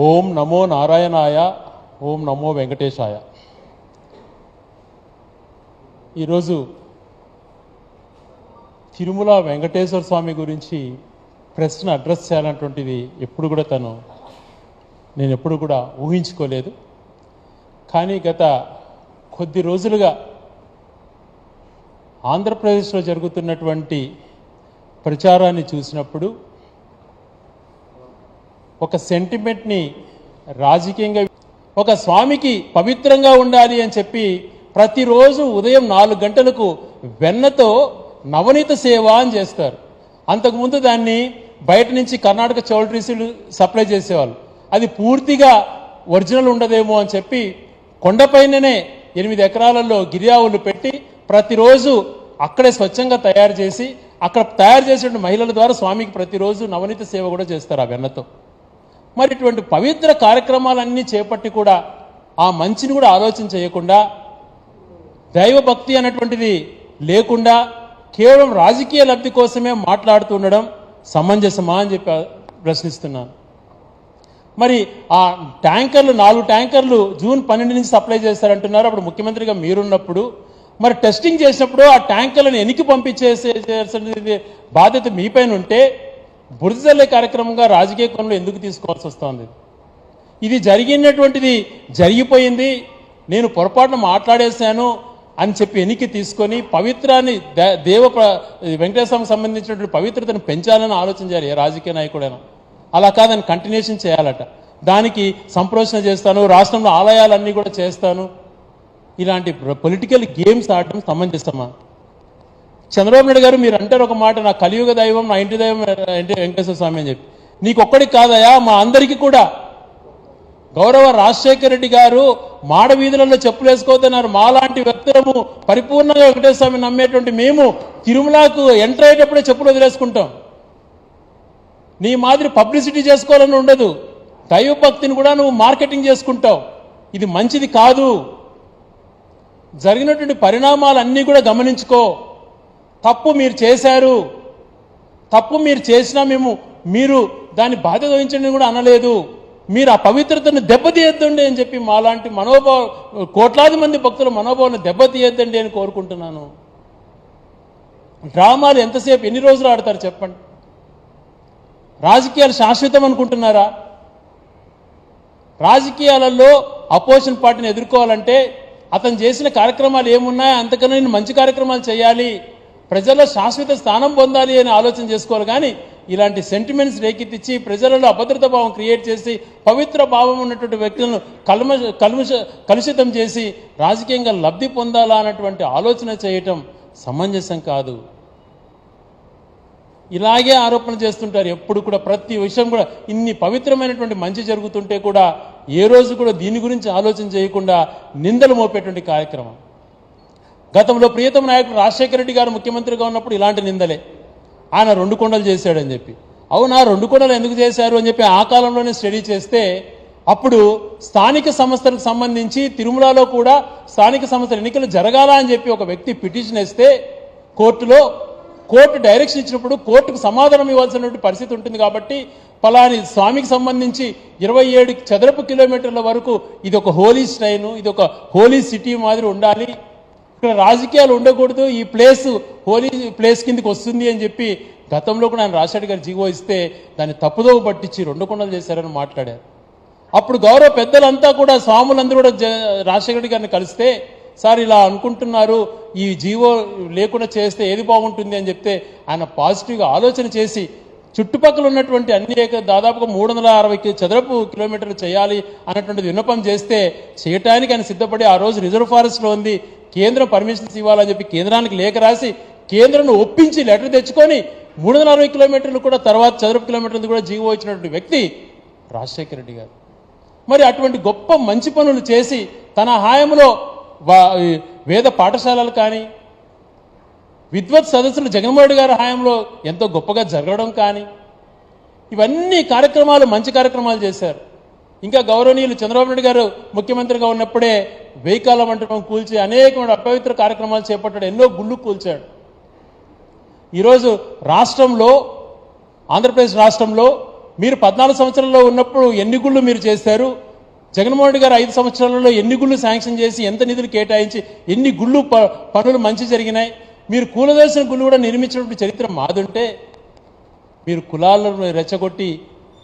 ఓం నమో నారాయణాయ, ఓం నమో వెంకటేశాయ. ఈరోజు తిరుమల వెంకటేశ్వర స్వామి గురించి ప్రశ్న అడ్రస్ చేయాలన్నటువంటిది నేను ఎప్పుడు కూడా ఊహించుకోలేదు. కానీ గత కొద్ది రోజులుగా ఆంధ్రప్రదేశ్లో జరుగుతున్నటువంటి ప్రచారాన్ని చూసినప్పుడు ఒక సెంటిమెంట్ని రాజకీయంగా ఒక స్వామికి పవిత్రంగా ఉండాలి అని చెప్పి ప్రతిరోజు ఉదయం 4 గంటలకు వెన్నతో నవనీత సేవ అని చేస్తారు. అంతకుముందు దాన్ని బయట నుంచి కర్ణాటక చౌల్ట్రీస్లు సప్లై చేసేవాళ్ళు. అది పూర్తిగా ఒరిజినల్ ఉండదేమో అని చెప్పి కొండపైననే 8 ఎకరాలలో గిరియావులు పెట్టి ప్రతిరోజు అక్కడే స్వచ్ఛంగా తయారు చేసి అక్కడ తయారు చేసిన మహిళల ద్వారా స్వామికి ప్రతిరోజు నవనీత సేవ కూడా చేస్తారు ఆ వెన్నతో. మరి ఇటువంటి పవిత్ర కార్యక్రమాలన్నీ చేపట్టి కూడా ఆ మంచిని కూడా ఆలోచన చేయకుండా దైవభక్తి అనేటువంటిది లేకుండా కేవలం రాజకీయ లబ్ధి కోసమే మాట్లాడుతుండడం సమంజసమా అని చెప్పి ప్రశ్నిస్తున్నాను. మరి ఆ ట్యాంకర్లు 4 ట్యాంకర్లు జూన్ 12 నుంచి సప్లై చేస్తారంటున్నారు. అప్పుడు ముఖ్యమంత్రిగా మీరున్నప్పుడు మరి టెస్టింగ్ చేసినప్పుడు ఆ ట్యాంకర్లను ఎనికి పంపించేసే బాధ్యత మీపైన ఉంటే బురదజల్లే కార్యక్రమంగా రాజకీయ కోణంలో ఎందుకు తీసుకోవాల్సి వస్తుంది? ఇది జరిగిపోయింది, నేను పొరపాటున మాట్లాడేశాను అని చెప్పి ఎనికి తీసుకొని పవిత్రాన్ని వెంకటేశ్వరకి సంబంధించినటువంటి పవిత్రతను పెంచాలని ఆలోచన చేయాలి ఏ రాజకీయ నాయకుడైనా. అలా కాదని కంటిన్యూషన్ చేయాలట. దానికి సంప్రోషణ చేస్తాను, రాష్ట్రంలో ఆలయాలన్నీ కూడా చేస్తాను, ఇలాంటి పొలిటికల్ గేమ్స్ ఆడటం సమంజసమా? చంద్రబాబు నాయుడు గారు మీరు అంటారు ఒక మాట, నా కలియుగ దైవం నా ఇంటి దైవం వెంకటేశ్వర స్వామి అని చెప్పి. నీకు ఒక్కడికి కాదయా, మా అందరికీ కూడా. గౌరవ రాజశేఖర రెడ్డి గారు మాడ వీధులలో చెప్పులు వేసుకోవద్దన్నారు. మాలాంటి వ్యక్తులము పరిపూర్ణంగా వెంకటేశ్వర స్వామిని నమ్మేటువంటి మేము తిరుమలకు ఎంటర్ అయ్యేటప్పుడే చెప్పులు వదిలేసుకుంటాం. నీ మాదిరి పబ్లిసిటీ చేసుకోవాలని ఉండదు. దైవభక్తిని కూడా నువ్వు మార్కెటింగ్ చేసుకుంటావు. ఇది మంచిది కాదు. జరిగినటువంటి పరిణామాలన్నీ కూడా గమనించుకో. తప్పు మీరు చేశారు, తప్పు మీరు చేసినా మీరు దాన్ని బాధ్యత వహించండి కూడా అనలేదు. మీరు ఆ పవిత్రతను దెబ్బతీయద్దండి అని చెప్పి మాలాంటి కోట్లాది మంది భక్తుల మనోభావాన్ని దెబ్బతీయద్దండి అని కోరుకుంటున్నాను. డ్రామాలు ఎంతసేపు ఎన్ని రోజులు ఆడతారు చెప్పండి? రాజకీయాలు శాశ్వతం అనుకుంటున్నారా? రాజకీయాలలో అపోజిషన్ పార్టీని ఎదుర్కోవాలంటే అతను చేసిన కార్యక్రమాలు ఏమున్నాయో అంతకన్నా నేను మంచి కార్యక్రమాలు చేయాలి, ప్రజల్లో శాశ్వత స్థానం పొందాలి అని ఆలోచన చేసుకోవాలి. కానీ ఇలాంటి సెంటిమెంట్స్ రేకెత్తించి ప్రజలలో అభద్రత భావం క్రియేట్ చేసి పవిత్ర భావం ఉన్నటువంటి వ్యక్తులను కలుషితం చేసి రాజకీయంగా లబ్ధి పొందాలా అన్నటువంటి ఆలోచన చేయటం సమంజసం కాదు. ఇలాగే ఆరోపణ చేస్తుంటారు ఎప్పుడు కూడా. ప్రతి విషయం కూడా ఇన్ని పవిత్రమైనటువంటి మంచి జరుగుతుంటే కూడా ఏ రోజు కూడా దీని గురించి ఆలోచన చేయకుండా నిందలు మోపేటువంటి కార్యక్రమం. గతంలో ప్రియతమ నాయకుడు రాజశేఖర రెడ్డి గారు ముఖ్యమంత్రిగా ఉన్నప్పుడు ఇలాంటి నిందలే. ఆయన 2 కొండలు చేశాడని చెప్పి. అవునా, 2 కొండలు ఎందుకు చేశారు అని చెప్పి ఆ కాలంలోనే స్టడీ చేస్తే అప్పుడు స్థానిక సంస్థలకు సంబంధించి తిరుమలలో కూడా స్థానిక సంస్థల ఎన్నికలు జరగాల అని చెప్పి ఒక వ్యక్తి పిటిషన్ వేస్తే కోర్టు డైరెక్షన్ ఇచ్చినప్పుడు కోర్టుకు సమాధానం ఇవ్వాల్సినటువంటి పరిస్థితి ఉంటుంది. కాబట్టి పలాని స్వామికి సంబంధించి 27 చదరపు కిలోమీటర్ల వరకు ఇది ఒక హోలీ స్ట్రైన్, ఇది ఒక హోలీ సిటీ మాదిరి ఉండాలి, ఇక్కడ రాజకీయాలు ఉండకూడదు, ఈ ప్లేస్ హోలీ ప్లేస్ కిందకి వస్తుంది అని చెప్పి గతంలో కూడా ఆయన రాజశేఖర్ గారు జీవో ఇస్తే దాన్ని తప్పుదోవ పట్టించి 2 కొండలు చేశారని మాట్లాడారు. అప్పుడు గౌరవ పెద్దలంతా కూడా స్వాములందరూ కూడా రాజశేఖర్ గారిని కలిస్తే సార్ ఇలా అనుకుంటున్నారు, ఈ జీవో లేకుండా చేస్తే ఏది బాగుంటుంది అని చెప్తే ఆయన పాజిటివ్గా ఆలోచన చేసి చుట్టుపక్కల ఉన్నటువంటి దాదాపుగా 360 చదరపు కిలోమీటర్లు చేయాలి అన్నటువంటిది విన్నపం చేస్తే చేయటానికి ఆయన సిద్ధపడి ఆ రోజు రిజర్వ్ ఫారెస్ట్లో ఉంది, కేంద్రం పర్మిషన్స్ ఇవ్వాలని చెప్పి కేంద్రానికి లేఖ రాసి కేంద్రాన్ని ఒప్పించి లెటర్ తెచ్చుకొని 360 కిలోమీటర్లు కూడా తర్వాత చదరపు కిలోమీటర్లు కూడా జీవో ఇచ్చినటువంటి వ్యక్తి రాజశేఖర రెడ్డి గారు. మరి అటువంటి గొప్ప మంచి పనులు చేసి తన హాయంలో వేద పాఠశాలలు కానీ విద్వత్ సదస్సులు జగన్మోహన్ రెడ్డి గారి హాయంలో ఎంతో గొప్పగా జరగడం కానీ ఇవన్నీ కార్యక్రమాలు మంచి కార్యక్రమాలు చేశారు. ఇంకా గౌరవనీయులు చంద్రబాబు నాయుడు గారు ముఖ్యమంత్రిగా ఉన్నప్పుడే వెయ్యికాల మంటపం కూల్చి అనేకమైన అపవిత్ర కార్యక్రమాలు చేపట్టాడు, ఎన్నో గుళ్ళు కూల్చాడు. ఈరోజు ఆంధ్రప్రదేశ్ రాష్ట్రంలో మీరు 14 సంవత్సరాల్లో ఉన్నప్పుడు ఎన్ని గుళ్ళు మీరు చేశారు? జగన్మోహన్ రెడ్డి గారు 5 సంవత్సరాలలో ఎన్ని గుళ్ళు శాంక్షన్ చేసి ఎంత నిధులు కేటాయించి ఎన్ని గుళ్ళు పనులు మంచి జరిగినాయి? మీరు కూలదర్శన గుళ్ళు కూడా నిర్మించినటువంటి చరిత్ర మాదుంటే మీరు కులాలను రెచ్చగొట్టి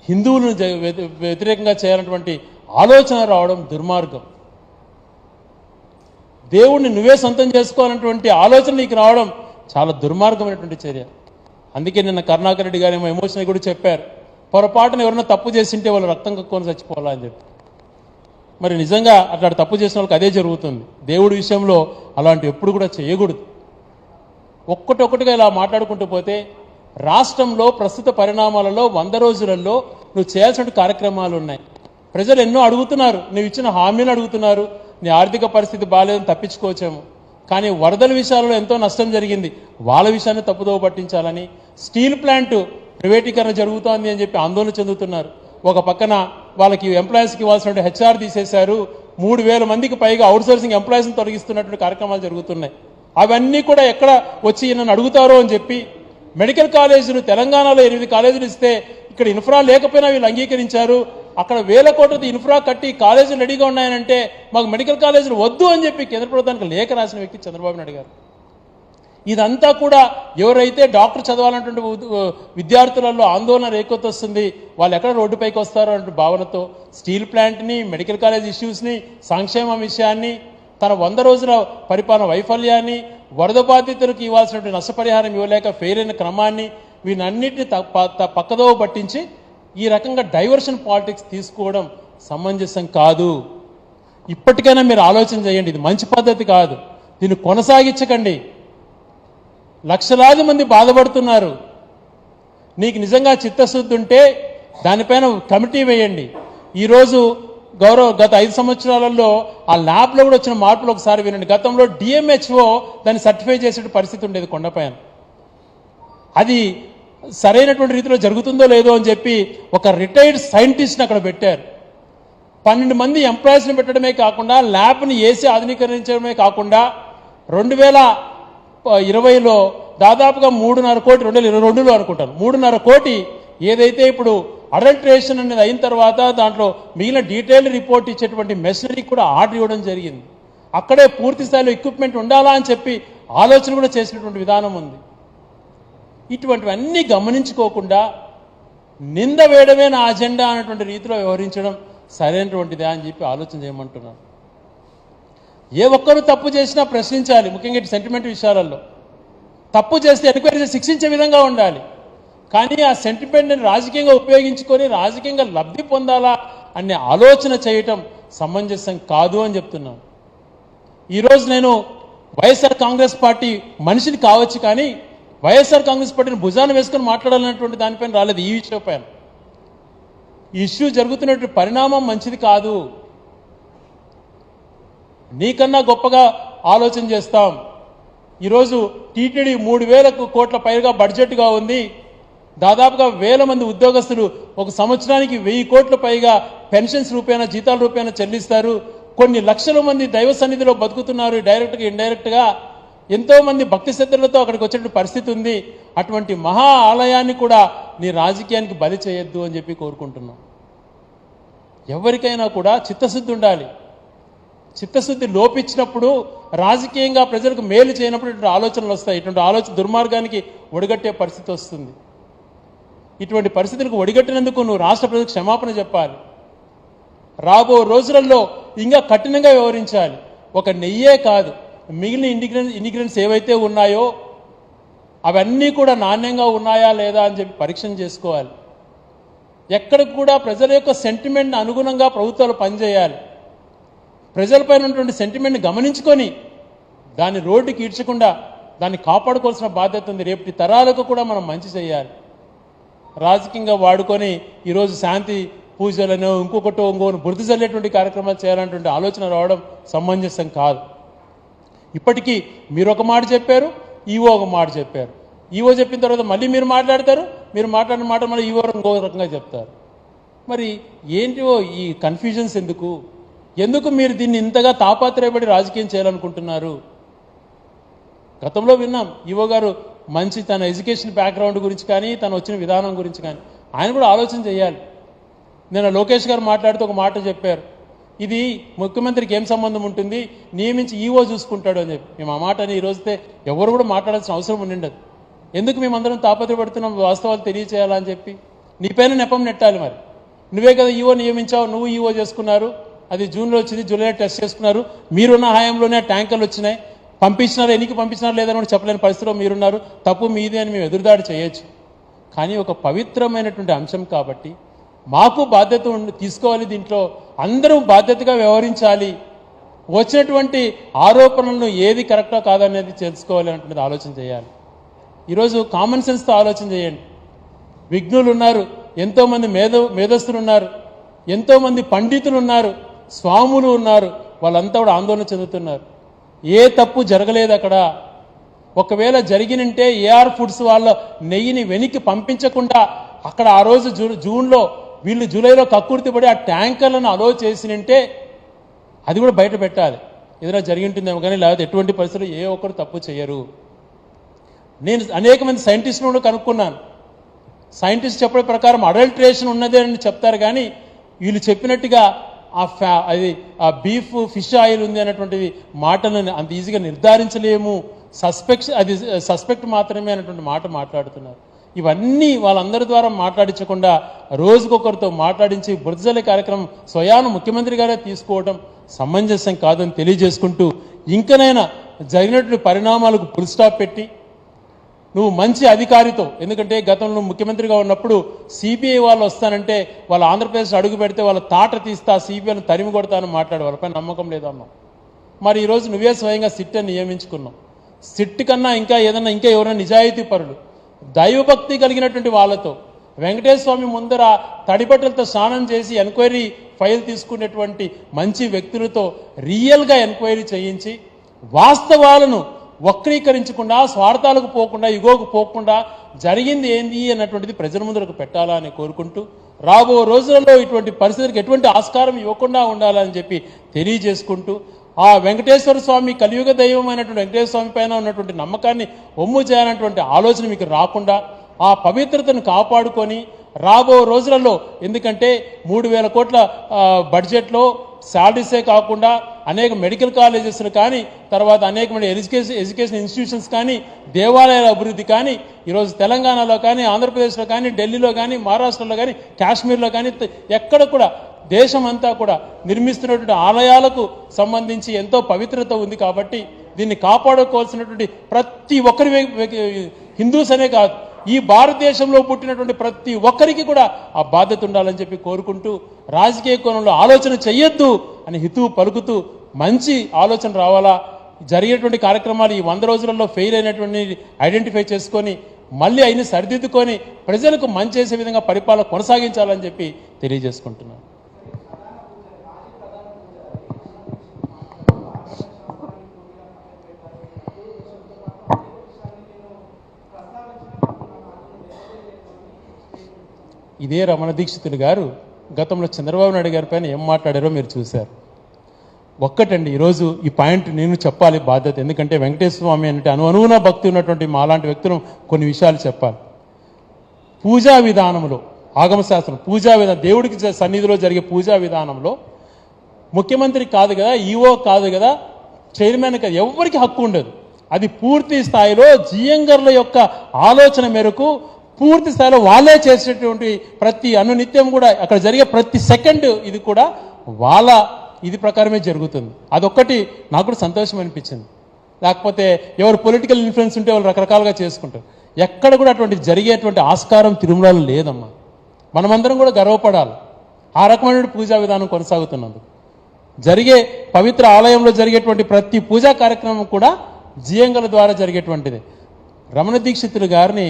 హిందువులను వ్యతిరేకంగా చేయాలన్నటువంటి ఆలోచన రావడం దుర్మార్గం. దేవుణ్ణి నువ్వే సొంతం చేసుకోవాలన్నటువంటి ఆలోచన నీకు రావడం చాలా దుర్మార్గమైనటువంటి చర్య. అందుకే నిన్న కరుణాకర్ రెడ్డి గారు ఏమో ఎమోషనల్ కూడా చెప్పారు, పొరపాటున ఎవరైనా తప్పు చేసింటే వాళ్ళు రక్తం కక్కుని చచ్చిపోవాలా అని చెప్పి. మరి నిజంగా అట్లా తప్పు చేసిన వాళ్ళకి అదే జరుగుతుంది. దేవుడి విషయంలో అలాంటి ఎప్పుడు కూడా చేయకూడదు. ఒక్కటొక్కటిగా ఇలా మాట్లాడుకుంటూ పోతే రాష్ట్రంలో ప్రస్తుత పరిణామాలలో 100 రోజులలో నువ్వు చేయాల్సిన కార్యక్రమాలు ఉన్నాయి. ప్రజలు ఎన్నో అడుగుతున్నారు, నువ్వు ఇచ్చిన హామీలు అడుగుతున్నారు. నీ ఆర్థిక పరిస్థితి బాగాలేదని తప్పించుకోవచ్చేమో, కానీ వరదల విషయాలలో ఎంతో నష్టం జరిగింది, వాళ్ళ విషయాన్ని తప్పుదోవ పట్టించాలని. స్టీల్ ప్లాంట్ ప్రైవేటీకరణ జరుగుతోంది అని చెప్పి ఆందోళన చెందుతున్నారు. ఒక పక్కన వాళ్ళకి ఎంప్లాయీస్కి ఇవ్వాల్సిన హెచ్ఆర్ తీసేశారు, 3000 మందికి పైగా అవుట్సోర్సింగ్ ఎంప్లాయీస్ని తొలగిస్తున్నటువంటి కార్యక్రమాలు జరుగుతున్నాయి. అవన్నీ కూడా ఎక్కడ వచ్చి నన్ను అడుగుతారో అని చెప్పి మెడికల్ కాలేజీలు తెలంగాణలో 8 కాలేజీలు ఇస్తే ఇక్కడ ఇన్ఫ్రా లేకపోయినా వీళ్ళు అంగీకరించారు. అక్కడ 1000 కోట్లది ఇన్ఫ్రా కట్టి కాలేజీలు రెడీగా ఉన్నాయనంటే మాకు మెడికల్ కాలేజీలు వద్దు అని చెప్పి కేంద్ర ప్రభుత్వానికి లేఖ రాసిన వ్యక్తి చంద్రబాబు నాయుడు గారు. ఇదంతా కూడా ఎవరైతే డాక్టర్ చదవాలన్నటువంటి విద్యార్థులలో ఆందోళన రేకొత్తొస్తుంది, వాళ్ళు ఎక్కడ రోడ్డుపైకి వస్తారో అనే భావనతో స్టీల్ ప్లాంట్ని, మెడికల్ కాలేజ్ ఇష్యూస్ని, సంక్షేమ విషయాన్ని, తన 100 రోజుల పరిపాలన వైఫల్యాన్ని, వరద బాధితులకు ఇవ్వాల్సినటువంటి నష్టపరిహారం ఇవ్వలేక ఫెయిల్ అయిన క్రమాన్ని, వీనన్నిటిని పక్కదోవ పట్టించి ఈ రకంగా డైవర్షన్ పాలిటిక్స్ తీసుకోవడం సమంజసం కాదు. ఇప్పటికైనా మీరు ఆలోచన చేయండి, ఇది మంచి పద్ధతి కాదు, దీన్ని కొనసాగించకండి. లక్షలాది మంది బాధపడుతున్నారు. నీకు నిజంగా చిత్తశుద్ధి ఉంటే దానిపైన కమిటీ వేయండి. ఈరోజు గత 5 సంవత్సరాలలో ఆ ల్యాబ్లో కూడా వచ్చిన మార్పులు ఒకసారి వినండి. గతంలో డిఎంహెచ్ఓ దాన్ని సర్టిఫై చేసే పరిస్థితి ఉండేది కొండపైన. అది సరైనటువంటి రీతిలో జరుగుతుందో లేదో అని చెప్పి ఒక రిటైర్డ్ సైంటిస్ట్ని అక్కడ పెట్టారు. 12 మంది ఎంప్లాయీస్ని పెట్టడమే కాకుండా ల్యాబ్ని ఏసీ ఆధునీకరించడమే కాకుండా 2020లో దాదాపుగా 3.5 కోటి, 2022లో అనుకుంటాను 3.5 కోటి ఏదైతే ఇప్పుడు అడల్ట్రేషన్ అనేది అయిన తర్వాత దాంట్లో మిగిలిన డీటెయిల్డ్ రిపోర్ట్ ఇచ్చేటువంటి మెషినరీ కూడా ఆర్డర్ ఇవ్వడం జరిగింది. అక్కడే పూర్తి స్థాయిలో ఎక్విప్మెంట్ ఉండాలా అని చెప్పి ఆలోచన కూడా చేసినటువంటి విధానం ఉంది. ఇటువంటివన్నీ గమనించుకోకుండా నింద వేయడమే నా అజెండా అనేటువంటి రీతిలో వ్యవహరించడం సరైనటువంటిదే అని చెప్పి ఆలోచన చేయమంటున్నాను. ఏ ఒక్కరూ తప్పు చేసినా ప్రశ్నించాలి, ముఖ్యంగా సెంటిమెంట్ విషయాలలో. తప్పు చేస్తే ఎంక్వైరీ చేసి శిక్షించే విధంగా ఉండాలి. కానీ ఆ సెంటిమెంట్ని రాజకీయంగా ఉపయోగించుకొని రాజకీయంగా లబ్ధి పొందాలా అనే ఆలోచన చేయటం సమంజసం కాదు అని చెప్తున్నాను. ఈరోజు నేను వైఎస్ఆర్ కాంగ్రెస్ పార్టీ మనిషిని కావచ్చు, కానీ వైఎస్ఆర్ కాంగ్రెస్ పార్టీని భుజాన్ని వేసుకొని మాట్లాడాలన్నటువంటి దానిపైన రాలేదు. ఈ విషయం పైన ఈ ఇష్యూ జరుగుతున్నటువంటి పరిణామం మంచిది కాదు. నీకన్నా గొప్పగా ఆలోచన చేస్తాం. ఈరోజు టీటీడీ 3,000 కోట్ల పైగా బడ్జెట్గా ఉంది. దాదాపుగా 1000 మంది ఉద్యోగస్తులు ఒక సంవత్సరానికి 1000 కోట్ల పైగా పెన్షన్స్ రూపేణా, జీతాల రూపేణా చెల్లిస్తారు. కొన్ని లక్షల మంది దైవ సన్నిధిలో బతుకుతున్నారు, డైరెక్ట్గా ఇండైరెక్ట్గా. ఎంతో మంది భక్తి శ్రద్ధలతో అక్కడికి వచ్చేటువంటి పరిస్థితి ఉంది. అటువంటి మహా ఆలయాన్ని కూడా నీ రాజకీయానికి బలి చేయొద్దు అని చెప్పి కోరుకుంటున్నాం. ఎవరికైనా కూడా చిత్తశుద్ధి ఉండాలి. చిత్తశుద్ధి లోపించినప్పుడు రాజకీయంగా ప్రజలకు మేలు చేయనప్పుడు ఇటువంటి ఆలోచనలు వస్తాయి. ఇటువంటి ఆలోచన దుర్మార్గానికి ఒడిగట్టే పరిస్థితి వస్తుంది. ఇటువంటి పరిస్థితులకు ఒడిగట్టినందుకు నువ్వు రాష్ట్ర ప్రజలకు క్షమాపణ చెప్పాలి. రాబో రోజులలో ఇంకా కఠినంగా వ్యవహరించాలి. ఒక నెయ్యే కాదు, మిగిలిన ఇంగ్రీడియంట్స్ ఏవైతే ఉన్నాయో అవన్నీ కూడా నాణ్యంగా ఉన్నాయా లేదా అని చెప్పి పరీక్ష చేసుకోవాలి. ఎక్కడికి కూడా ప్రజల యొక్క సెంటిమెంట్ని అనుగుణంగా ప్రభుత్వాలు పనిచేయాలి. ప్రజలపైన ఉన్నటువంటి సెంటిమెంట్ని గమనించుకొని దాన్ని రోడ్డుకి ఈడ్చకుండా దాన్ని కాపాడుకోవాల్సిన బాధ్యత ఉంది. రేపటి తరాలకు కూడా మనం మంచి చేయాలి. రాజకీయంగా వాడుకొని ఈరోజు శాంతి పూజలను ఇంకొకటో బురద చల్లేటువంటి కార్యక్రమాలు చేయాలన్నటువంటి ఆలోచన రావడం సమంజసం కాదు. ఇప్పటికీ మీరు ఒక మాట చెప్పారు, ఈవో ఒక మాట చెప్పారు. ఈవో చెప్పిన తర్వాత మళ్ళీ మీరు మాట్లాడతారు, మీరు మాట్లాడిన మాట మళ్ళీ ఈవో ఇంకో రకంగా చెప్తారు. మరి ఏంటివో ఈ కన్ఫ్యూజన్స్ ఎందుకు మీరు దీన్ని ఇంతగా తాపాత్రయపడి రాజకీయం చేయాలనుకుంటున్నారు? గతంలో విన్నాం ఈవో గారు మంచి తన ఎడ్యుకేషన్ బ్యాక్గ్రౌండ్ గురించి కానీ తను వచ్చిన విధానం గురించి కానీ. ఆయన కూడా ఆలోచన చేయాలి. నేను లోకేష్ గారు మాట్లాడుతూ ఒక మాట చెప్పారు, ఇది ముఖ్యమంత్రికి ఏం సంబంధం ఉంటుంది, నియమించి ఈవో చూసుకుంటాడు అని చెప్పి. మేము ఆ మాటని ఈ రోజుతే ఎవరు కూడా మాట్లాడాల్సిన అవసరం ఉండిండదు. ఎందుకు మేమందరం తాపత్రపడుతున్నాం వాస్తవాలు తెలియచేయాలని చెప్పి? నీ పైన నెపం నెట్టాలి. మరి నువ్వే కదా ఈవో నియమించావు, నువ్వు ఈవో చేసుకున్నారు, అది జూన్లో వచ్చింది, జూలైలో టెస్ట్ చేసుకున్నారు, మీరున్న హయాంలోనే ట్యాంకర్లు వచ్చినాయి, పంపించినారు, ఎన్నికి పంపించినారు లేదని కూడా చెప్పలేని పరిస్థితిలో మీరున్నారు, తప్పు మీదే అని మేము ఎదురుదాడి చేయొచ్చు. కానీ ఒక పవిత్రమైనటువంటి అంశం కాబట్టి మాకు బాధ్యత తీసుకోవాలి, దీంట్లో అందరూ బాధ్యతగా వ్యవహరించాలి, వచ్చినటువంటి ఆరోపణలను ఏది కరెక్టా కాదనేది తెలుసుకోవాలి అంటున్నది ఆలోచన చేయాలి. ఈరోజు కామన్ సెన్స్తో ఆలోచన చేయండి. విఘ్నులు ఉన్నారు, ఎంతోమంది మేధస్తులు ఉన్నారు, ఎంతోమంది పండితులు ఉన్నారు, స్వాములు ఉన్నారు, వాళ్ళంతా కూడా ఆందోళన చెందుతున్నారు. ఏ తప్పు జరగలేదు అక్కడ. ఒకవేళ జరిగినంటే ఏఆర్ ఫుడ్స్ వాళ్ళ నెయ్యిని వెనక్కి పంపించకుండా అక్కడ ఆ రోజు జూన్లో వీళ్ళు జూలైలో కక్కుర్తిపడి ఆ ట్యాంకర్లను అలో చేసినంటే అది కూడా బయట పెట్టాలి. ఏదైనా జరిగి ఉంటుందేమో కానీ, లేకపోతే ఎటువంటి పరిస్థితులు ఏ ఒక్కరు తప్పు చేయరు. నేను అనేక మంది సైంటిస్టులు కూడా కనుక్కున్నాను. సైంటిస్ట్ చెప్పే ప్రకారం అడల్ట్రేషన్ ఉన్నదే అని చెప్తారు, కానీ వీళ్ళు చెప్పినట్టుగా ఆ బీఫ్ ఫిష్ ఆయిల్ ఉంది అనేటువంటిది మాటలను అంత ఈజీగా నిర్ధారించలేము, సస్పెక్ట్ మాత్రమే అనేటువంటి మాట మాట్లాడుతున్నారు. ఇవన్నీ వాళ్ళందరి ద్వారా మాట్లాడించకుండా రోజుకొకరితో మాట్లాడించి బురదజల్లే కార్యక్రమం స్వయాన ముఖ్యమంత్రి గారే తీసుకోవడం సమంజసం కాదని తెలియజేసుకుంటూ, ఇంకనైనా జరిగినటువంటి పరిణామాలకు ఫుల్ స్టాప్ పెట్టి నువ్వు మంచి అధికారితో, ఎందుకంటే గతంలో ముఖ్యమంత్రిగా ఉన్నప్పుడు సిబిఐ వాళ్ళు వస్తానంటే వాళ్ళ ఆంధ్రప్రదేశ్ అడుగు పెడితే వాళ్ళ తాట తీస్తా, సిబిఐని తరిమి కొడతానని మాట్లాడే వాళ్ళపై నమ్మకం లేదన్నావు. మరి ఈరోజు నువ్వే స్వయంగా సిట్ అని నియమించుకున్నావు. సిట్ కన్నా ఇంకా ఎవరైనా నిజాయితీ పరులు, దైవభక్తి కలిగినటువంటి వాళ్ళతో, వెంకటేశ్వర స్వామి ముందర తడిబట్టలతో స్నానం చేసి ఎంక్వైరీ ఫైల్ తీసుకునేటువంటి మంచి వ్యక్తులతో రియల్గా ఎంక్వైరీ చేయించి వాస్తవాలను వక్రీకరించకుండా, స్వార్థాలకు పోకుండా, ఇగోకు పోకుండా జరిగింది ఏంది అన్నటువంటిది ప్రజల ముందరకు పెట్టాలా అని కోరుకుంటూ, రాబో రోజులలో ఇటువంటి పరిస్థితులకు ఎటువంటి ఆస్కారం ఇవ్వకుండా ఉండాలని చెప్పి తెలియజేసుకుంటూ, ఆ వెంకటేశ్వర స్వామి కలియుగ దైవం అయినటువంటి వెంకటేశ్వర స్వామి పైన ఉన్నటువంటి నమ్మకాన్ని ఒమ్ము చేయాలన్నటువంటి ఆలోచన మీకు రాకుండా ఆ పవిత్రతను కాపాడుకొని రాబో రోజులలో, ఎందుకంటే 3,000 కోట్ల బడ్జెట్లో శాలరీసే కాకుండా అనేక మెడికల్ కాలేజెస్లు కానీ, తర్వాత అనేకమైన ఎడ్యుకేషన్ ఇన్స్టిట్యూషన్స్ కానీ, దేవాలయాల అభివృద్ధి కానీ, ఈరోజు తెలంగాణలో కానీ, ఆంధ్రప్రదేశ్లో కానీ, ఢిల్లీలో కానీ, మహారాష్ట్రలో కానీ, కాశ్మీర్లో కానీ, ఎక్కడ కూడా దేశమంతా కూడా నిర్మిస్తున్నటువంటి ఆలయాలకు సంబంధించి ఎంతో పవిత్రత ఉంది. కాబట్టి దీన్ని కాపాడుకోవాల్సినటువంటి ప్రతి ఒక్కరి, హిందూస్ అనే కాదు, ఈ భారతదేశంలో పుట్టినటువంటి ప్రతి ఒక్కరికి కూడా ఆ బాధ్యత ఉండాలని చెప్పి కోరుకుంటూ, రాజకీయ కోణంలో ఆలోచన చెయ్యొద్దు అని హితువు పలుకుతూ, మంచి ఆలోచన రావాలా, జరిగేటువంటి కార్యక్రమాలు ఈ 100 రోజులలో ఫెయిల్ అయినటువంటి ఐడెంటిఫై చేసుకొని మళ్ళీ అయిన సరిదిద్దుకొని ప్రజలకు మంచి చేసే విధంగా పరిపాలన కొనసాగించాలని చెప్పి తెలియజేసుకుంటున్నాను. ఇదే రమణ దీక్షితులు గారు గతంలో చంద్రబాబు నాయుడు గారి పైన ఏం మాట్లాడారో మీరు చూశారు. ఒక్కటండి, ఈరోజు ఈ పాయింట్ నేను చెప్పాలి బాధ్యత, ఎందుకంటే వెంకటేశ్వర స్వామి అంటే అనువున భక్తి ఉన్నటువంటి మాలాంటి వ్యక్తులు కొన్ని విషయాలు చెప్పాలి. పూజా విధానంలో, ఆగమశాస్త్రం పూజా విధానం, దేవుడికి సన్నిధిలో జరిగే పూజా విధానంలో ముఖ్యమంత్రి కాదు కదా, ఈఓ కాదు కదా, చైర్మన్ కాదు, ఎవరికి హక్కు ఉండదు. అది పూర్తి స్థాయిలో జియంగర్ల యొక్క ఆలోచన మేరకు పూర్తి స్థాయిలో వాళ్ళే చేసేటువంటి ప్రతి అనునిత్యం కూడా అక్కడ జరిగే ప్రతి సెకండ్ ఇది కూడా వాళ్ళ ఇది ప్రకారమే జరుగుతుంది. అదొక్కటి నాకు కూడా సంతోషం అనిపించింది. లేకపోతే ఎవరు పొలిటికల్ ఇన్ఫ్లుయెన్స్ ఉంటే వాళ్ళు రకరకాలుగా చేసుకుంటారు. ఎక్కడ కూడా అటువంటి జరిగేటువంటి ఆస్కారం తిరుమలలో లేదమ్మా. మనమందరం కూడా గర్వపడాలి ఆ రకమైన పూజా విధానం కొనసాగుతున్నందుకు. జరిగే పవిత్ర ఆలయంలో జరిగేటువంటి ప్రతి పూజా కార్యక్రమం కూడా జియంగల ద్వారా జరిగేటువంటిది. రమణ దీక్షితులు గారిని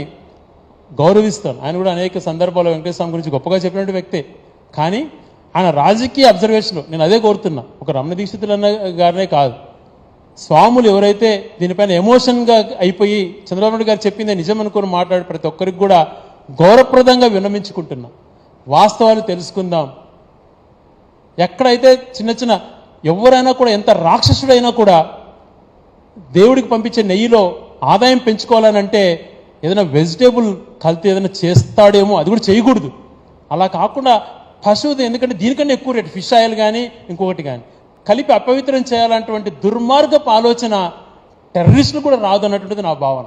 గౌరవిస్తాను. ఆయన కూడా అనేక సందర్భాల్లో వెంకటేశ్వర స్వామి గురించి గొప్పగా చెప్పినటువంటి వ్యక్తే. కానీ ఆయన రాజకీయ అబ్జర్వేషన్లో నేను అదే కోరుతున్నా, ఒక రమణ దీక్షితులు అన్న గారినే కాదు, స్వాములు ఎవరైతే దీనిపైన ఎమోషన్గా అయిపోయి చంద్రబాబు నాయుడు గారు చెప్పిందే నిజం అనుకుని మాట్లాడే ప్రతి ఒక్కరికి కూడా గౌరవప్రదంగా విన్నమించుకుంటున్నా. వాస్తవాలు తెలుసుకుందాం. ఎక్కడైతే చిన్న చిన్న ఎవరైనా కూడా, ఎంత రాక్షసుడైనా కూడా దేవుడికి పంపించే నెయ్యిలో ఆదాయం పెంచుకోవాలనంటే ఏదైనా వెజిటేబుల్ కల్తీ ఏదైనా చేస్తాడేమో, అది కూడా చేయకూడదు. అలా కాకుండా పశువుది, ఎందుకంటే దీనికన్నా ఎక్కువ రేటు ఫిష్ ఆయిల్ కానీ ఇంకొకటి కానీ కలిపి అపవిత్రం చేయాలంటువంటి దుర్మార్గపు ఆలోచన టెర్రరిస్టులు కూడా రాదు అన్నటువంటిది నా భావన.